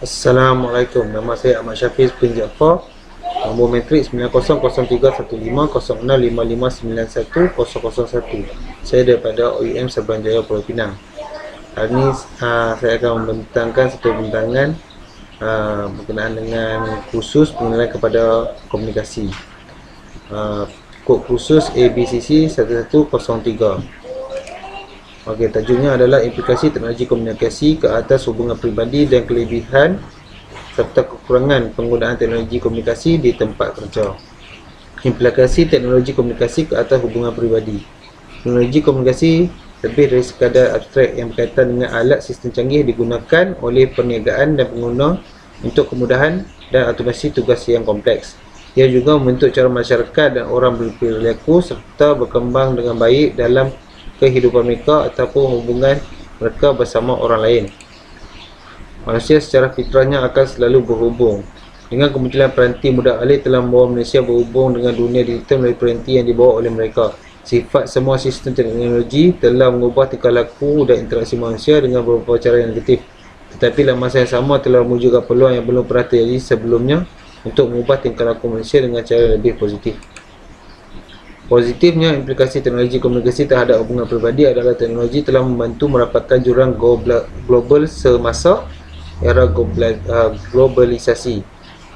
Assalamualaikum, nama saya Ahmad Syafiz bin Jaafar. Nombor matrik 9003155655910001. Saya daripada OEM Seberang Jaya Pulau Pinang. Hari ini saya akan membentangkan satu bentangan berkenaan dengan kursus pengenalan kepada komunikasi. Kod kursus ABCC 1103. Okey, tajuknya adalah implikasi teknologi komunikasi ke atas hubungan peribadi dan kelebihan serta kekurangan penggunaan teknologi komunikasi di tempat kerja. Implikasi teknologi komunikasi ke atas hubungan peribadi. Teknologi komunikasi lebih dari sekadar abstrak yang berkaitan dengan alat sistem canggih digunakan oleh perniagaan dan pengguna untuk kemudahan dan automasi tugas yang kompleks. Ia juga membentuk cara masyarakat dan orang berperilaku serta berkembang dengan baik dalam kehidupan mereka ataupun hubungan mereka bersama orang lain. Manusia secara fitrahnya akan selalu berhubung. Dengan kemunculan peranti mudah alih telah membawa manusia berhubung dengan dunia digital melalui peranti yang dibawa oleh mereka. Sifat semua sistem teknologi telah mengubah tingkah laku dan interaksi manusia dengan beberapa cara yang negatif. Tetapi dalam masa yang sama telah mewujudkan peluang yang belum pernah terjadi sebelumnya untuk mengubah tingkah laku manusia dengan cara lebih positif. Positifnya, implikasi teknologi komunikasi terhadap hubungan peribadi adalah teknologi telah membantu merapatkan jurang global semasa era globalisasi.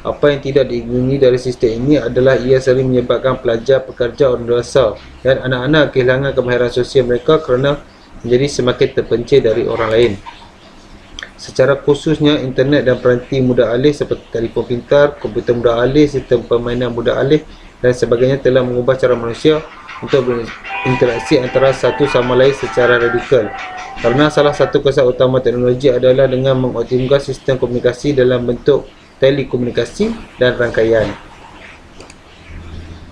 Apa yang tidak diingini dari sistem ini adalah ia sering menyebabkan pelajar, pekerja, orang dewasa dan anak-anak kehilangan kemahiran sosial mereka kerana menjadi semakin terpencil dari orang lain. Secara khususnya, internet dan peranti mudah alih seperti telefon pintar, komputer mudah alih, sistem permainan mudah alih dan sebagainya telah mengubah cara manusia untuk berinteraksi antara satu sama lain secara radikal. Karena salah satu kesan utama teknologi adalah dengan mengoptimalkan sistem komunikasi dalam bentuk telekomunikasi dan rangkaian.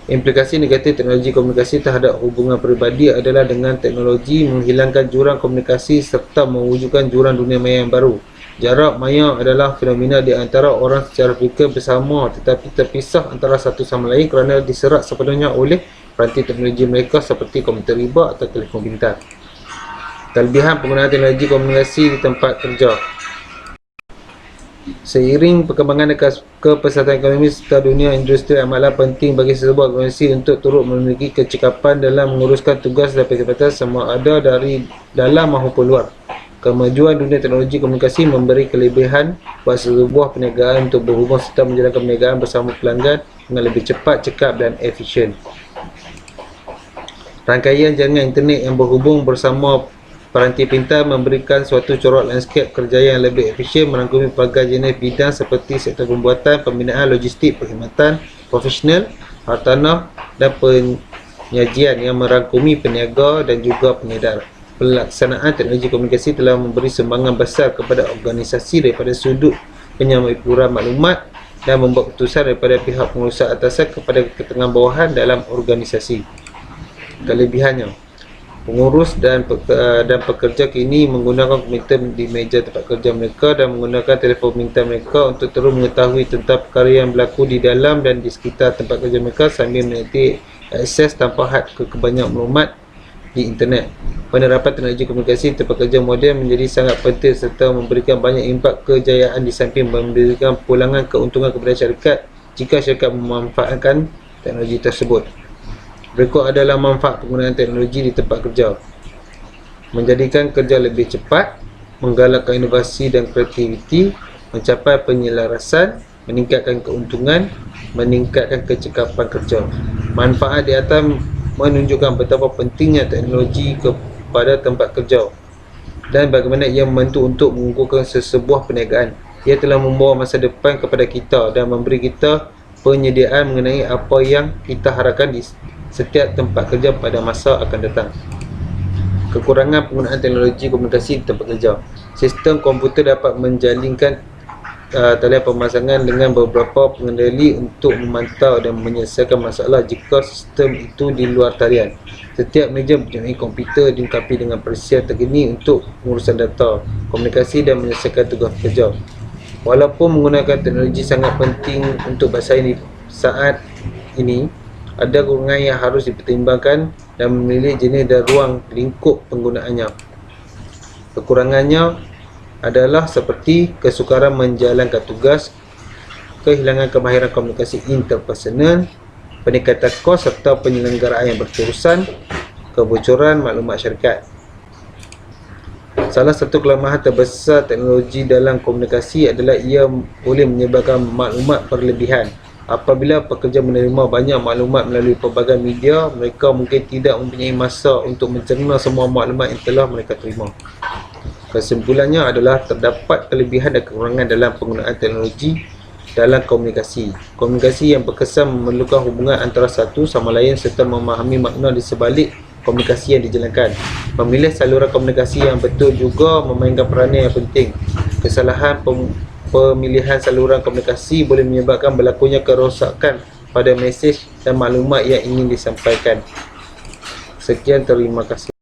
Implikasi negatif teknologi komunikasi terhadap hubungan peribadi adalah dengan teknologi menghilangkan jurang komunikasi serta mewujudkan jurang dunia maya yang baru. Jarak maya adalah fenomena di antara orang secara fizikal bersama tetapi terpisah antara satu sama lain kerana diserat sepenuhnya oleh peranti teknologi mereka seperti komputer riba atau telefon pintar. Kelebihan penggunaan teknologi komunikasi di tempat kerja. Seiring perkembangan kepesatan ekonomi serta dunia industri, amatlah penting bagi sebuah organisasi untuk turut memiliki kecekapan dalam menguruskan tugas dan perkhidmatan semua ada dari dalam maupun luar. Kemajuan dunia teknologi komunikasi memberi kelebihan buat sebuah perniagaan untuk berhubung serta menjalankan perniagaan bersama pelanggan dengan lebih cepat, cekap dan efisien. Rangkaian jaringan internet yang berhubung bersama peranti pintar memberikan suatu corak lanskap kerja yang lebih efisien merangkumi pelbagai jenis bidang seperti sektor pembuatan, pembinaan, logistik, perkhidmatan, profesional, hartanah dan penyajian yang merangkumi peniaga dan juga pengedar. Pelaksanaan teknologi komunikasi telah memberi sumbangan besar kepada organisasi daripada sudut penyamburan maklumat dan membuat keputusan daripada pihak pengurusan atasan kepada ketengan bawahan dalam organisasi. Kelebihannya, pengurus dan pekerja kini menggunakan komputer di meja tempat kerja mereka dan menggunakan telefon pintar mereka untuk terus mengetahui tentang perkara yang berlaku di dalam dan di sekitar tempat kerja mereka sambil menikmati akses tanpa had ke banyak maklumat di internet. Penerapan teknologi komunikasi di tempat kerja moden menjadi sangat penting serta memberikan banyak impak kejayaan di samping memberikan pulangan keuntungan kepada syarikat jika syarikat memanfaatkan teknologi tersebut. Berikut adalah manfaat penggunaan teknologi di tempat kerja. Menjadikan kerja lebih cepat, menggalakkan inovasi dan kreativiti, mencapai penyelarasan, meningkatkan keuntungan, meningkatkan kecekapan kerja. Manfaat di atas menunjukkan betapa pentingnya teknologi kepada tempat kerja dan bagaimana ia membantu untuk mengukuhkan sesebuah perniagaan. Ia telah membawa masa depan kepada kita dan memberi kita penyediaan mengenai apa yang kita harapkan di setiap tempat kerja pada masa akan datang. Kekurangan penggunaan teknologi komunikasi di tempat kerja. Sistem komputer dapat menjalinkan talian pemasangan dengan beberapa pengendali untuk memantau dan menyelesaikan masalah jika sistem itu di luar talian. Setiap meja mempunyai komputer dilengkapi dengan perisian terkini untuk pengurusan data, komunikasi dan menyelesaikan tugas kerja. Walaupun menggunakan teknologi sangat penting untuk bersaing saat ini, ada kekurangan yang harus dipertimbangkan dan memilih jenis dan ruang lingkup penggunaannya. Kekurangannya, adalah seperti kesukaran menjalankan tugas, kehilangan kemahiran komunikasi interpersonal, peningkatan kos serta penyelenggaraan yang berterusan, kebocoran maklumat syarikat. Salah satu kelemahan terbesar teknologi dalam komunikasi adalah ia boleh menyebabkan maklumat berlebihan. Apabila pekerja menerima banyak maklumat melalui pelbagai media, mereka mungkin tidak mempunyai masa untuk mencerna semua maklumat yang telah mereka terima. Kesimpulannya adalah terdapat kelebihan dan kekurangan dalam penggunaan teknologi dalam komunikasi. Komunikasi yang berkesan memerlukan hubungan antara satu sama lain serta memahami makna di sebalik komunikasi yang dijalankan. Memilih saluran komunikasi yang betul juga memainkan peranan yang penting. Kesalahan pemilihan saluran komunikasi boleh menyebabkan berlakunya kerosakan pada mesej dan maklumat yang ingin disampaikan. Sekian, terima kasih.